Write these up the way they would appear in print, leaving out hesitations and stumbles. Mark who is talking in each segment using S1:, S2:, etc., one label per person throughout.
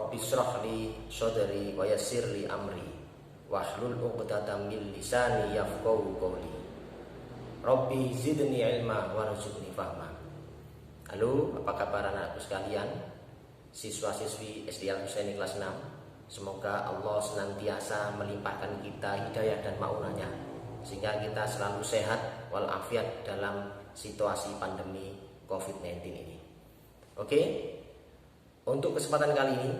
S1: Rabbi shrah li sadri wa yassir li amri wahlul 'uqdatam min lisani yafqahu qawli. Rabbi zidni ilma warzuqni fahma. Halo, apa kabar anakku sekalian? Siswa-siswi SD Al Husaini kelas 6. Semoga Allah senantiasa melimpahkan kita hidayah dan maunanya, sehingga kita selalu sehat walafiat dalam situasi pandemi COVID-19 ini. Oke, untuk kesempatan kali ini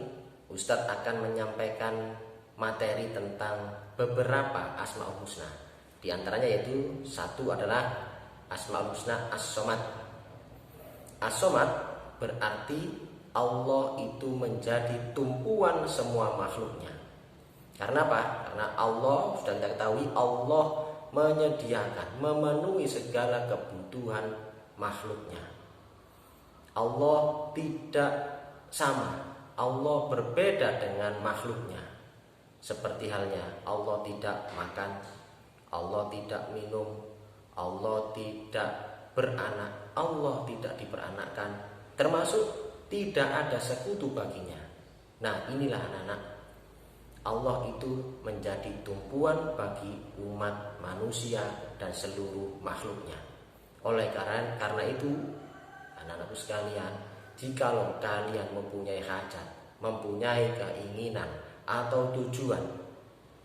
S1: Ustadz akan menyampaikan materi tentang beberapa Asmaul Husna. Di antaranya yaitu satu adalah Asmaul Husna As-Somad. As-Somad berarti Allah itu menjadi tumpuan semua makhluknya. Karena apa? Karena Allah, sudah kita ketahui, Allah menyediakan, memenuhi segala kebutuhan makhluknya. Allah tidak sama, Allah berbeda dengan makhluknya. Seperti halnya Allah tidak makan, Allah tidak minum, Allah tidak beranak, Allah tidak diperanakkan, termasuk tidak ada sekutu baginya. Nah, inilah anak-anak, Allah itu menjadi tumpuan bagi umat manusia dan seluruh makhluknya. Oleh karena itu, anak-anakku sekalian, jikalau kalian mempunyai hajat, mempunyai keinginan atau tujuan,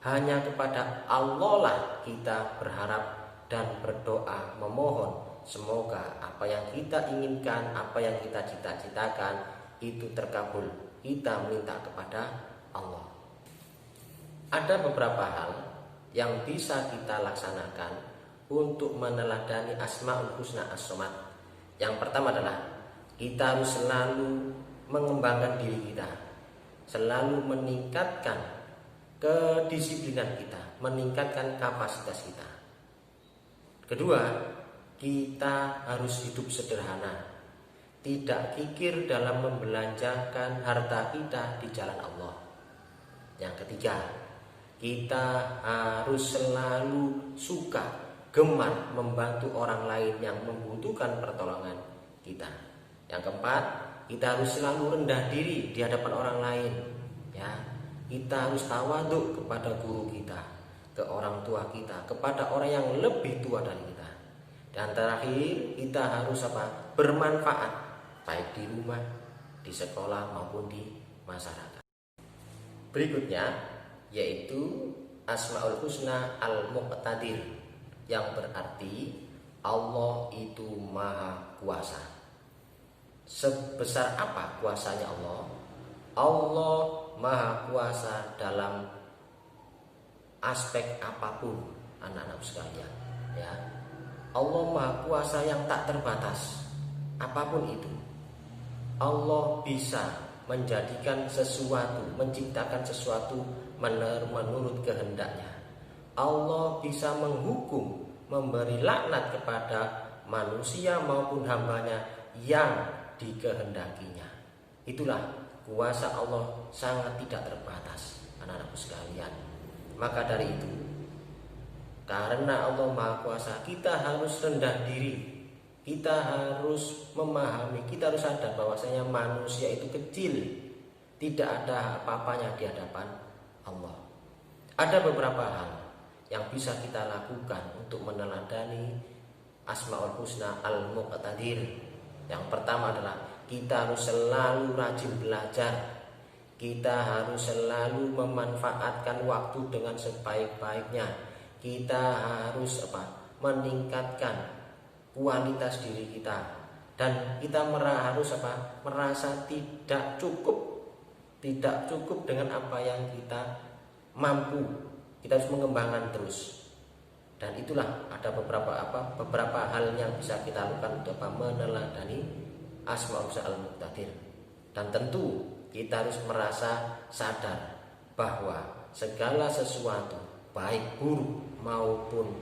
S1: hanya kepada Allah lah kita berharap dan berdoa memohon. Semoga apa yang kita inginkan, apa yang kita cita-citakan itu terkabul. Kita minta kepada Allah. Ada beberapa hal yang bisa kita laksanakan untuk meneladani Asmaul Husna As-Somad. Yang pertama adalah kita harus selalu mengembangkan diri kita, selalu meningkatkan kedisiplinan kita, meningkatkan kapasitas kita. Kedua, kita harus hidup sederhana, tidak kikir dalam membelanjakan harta kita di jalan Allah. Yang ketiga, kita harus selalu suka, gemar membantu orang lain yang membutuhkan pertolongan kita. Yang keempat, kita harus selalu rendah diri di hadapan orang lain. Ya, kita harus tawaduk kepada guru kita, ke orang tua kita, kepada orang yang lebih tua dari kita. Dan terakhir, kita harus bermanfaat, baik di rumah, di sekolah maupun di masyarakat. Berikutnya yaitu Asmaul Husna Al-Muqtadir, yang berarti Allah itu Maha Kuasa. Sebesar apa kuasanya Allah? Allah Maha Kuasa dalam aspek apapun, anak-anak sekalian, ya. Allah Maha Kuasa yang tak terbatas, apapun itu. Allah bisa menjadikan sesuatu, menciptakan sesuatu menurut kehendaknya. Allah bisa menghukum, memberi laknat kepada manusia maupun hambanya yang dikehendakinya. Itulah kuasa Allah sangat tidak terbatas, anak-anakku sekalian. Maka dari itu, karena Allah Maha Kuasa, kita harus rendah diri. Kita harus memahami, kita harus sadar bahwasanya manusia itu kecil, tidak ada apa-apanya di hadapan Allah. Ada beberapa hal yang bisa kita lakukan untuk meneladani Asmaul Husna Al-Muqtadir. Yang pertama adalah kita harus selalu rajin belajar. Kita harus selalu memanfaatkan waktu dengan sebaik-baiknya. Kita harus meningkatkan kualitas diri kita, dan kita harus merasa tidak cukup dengan apa yang kita mampu. Kita harus mengembangkan terus. Dan itulah ada beberapa hal yang bisa kita lakukan untuk meneladani Asmaul Husna Al-Muqtadir. Dan tentu kita harus merasa sadar bahwa segala sesuatu, baik buruk maupun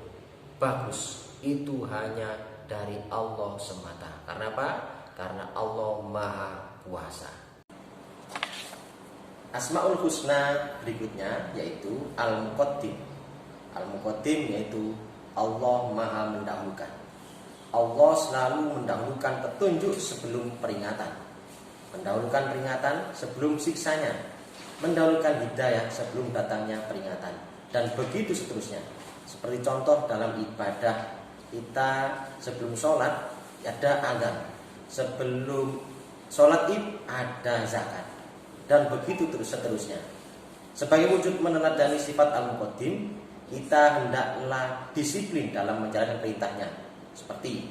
S1: bagus, itu hanya dari Allah semata. Karena apa? Karena Allah Maha Kuasa. Asmaul Husna berikutnya yaitu Al-Muqaddim. Al-Muqaddim yaitu Allah Maha mendahulukan. Allah selalu mendahulukan petunjuk sebelum peringatan. mendahulukan peringatan sebelum siksanya, mendahulukan hidayah sebelum datangnya peringatan, dan begitu seterusnya. Seperti contoh dalam ibadah kita, sebelum sholat ada azan, sebelum sholat id ada zakat, dan begitu terus seterusnya. Sebagai wujud meneladani sifat al-muqaddim, kita hendaklah disiplin dalam menjalankan perintahnya, seperti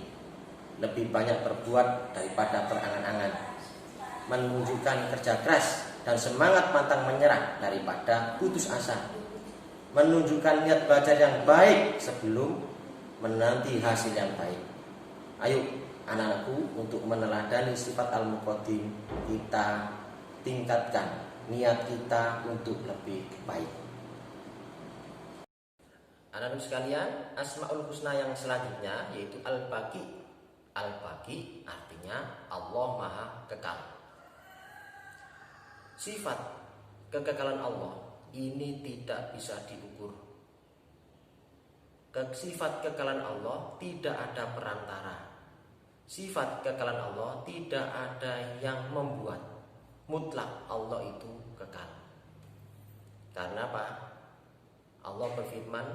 S1: lebih banyak berbuat daripada berangan-angan, menunjukkan kerja keras dan semangat pantang menyerah daripada putus asa, menunjukkan niat belajar yang baik sebelum menanti hasil yang baik. Ayo anak-anakku, untuk meneladani sifat al-muqaddim, kita tingkatkan niat kita untuk lebih baik. Anak-anak sekalian, Asmaul Husna yang selanjutnya yaitu Al-Baqi. Al-Baqi artinya Allah Maha Kekal. Sifat kekekalan Allah ini tidak bisa diukur. Sifat kekekalan Allah tidak ada perantara. Sifat kekekalan Allah tidak ada yang membuat. Mutlak Allah itu kekal. Karena apa? Allah berfirman,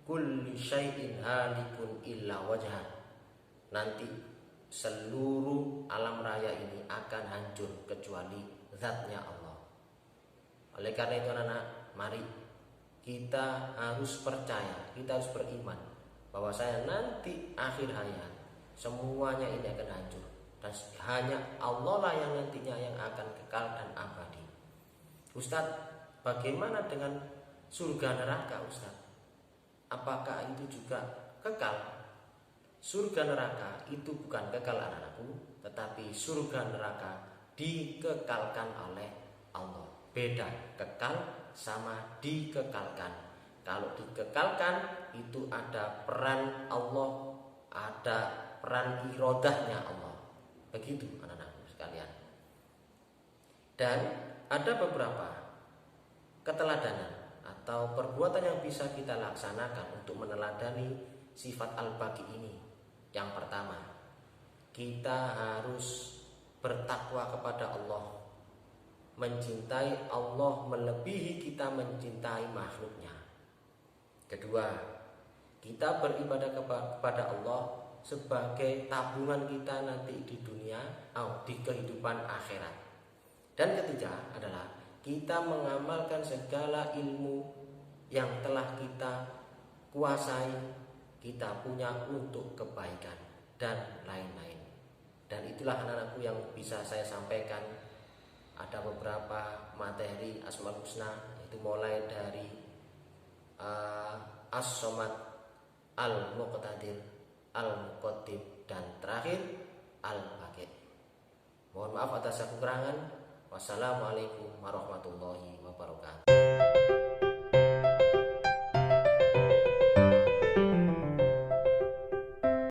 S1: kulli syai'in halikun illa wajhah. Nanti seluruh alam raya ini akan hancur kecuali zatnya Allah. Oleh karena itu anak-anak, mari kita harus percaya, kita harus beriman bahwa saya nanti akhir hayat semuanya ini akan hancur, dan hanya Allah lah yang nantinya yang akan kekal dan abadi. Ustadz, bagaimana dengan surga neraka Ustadz? Apakah itu juga kekal? Surga neraka itu bukan kekal anak-anakku, tetapi surga neraka dikekalkan oleh Allah. Beda kekal sama dikekalkan. Kalau dikekalkan itu ada peran Allah, ada peran irodahnya Allah. Begitu anak-anakku sekalian. Dan ada beberapa keteladanan atau perbuatan yang bisa kita laksanakan untuk meneladani sifat al-baqi ini. Yang pertama, kita harus bertakwa kepada Allah, mencintai Allah melebihi kita mencintai makhluknya. Kedua, kita beribadah kepada Allah sebagai tabungan kita nanti di dunia atau di kehidupan akhirat. Dan ketiga adalah kita mengamalkan segala ilmu yang telah kita kuasai, kita punya untuk kebaikan dan lain-lain. Dan itulah anak-anakku yang bisa saya sampaikan. Ada beberapa materi Asmaul Husna, itu mulai dari As-Somad, Al-Muqtadir, Al-Muqaddim, dan terakhir Al-Baqi. Mohon maaf atas kekurangan. Wassalamualaikum warahmatullahi wabarakatuh.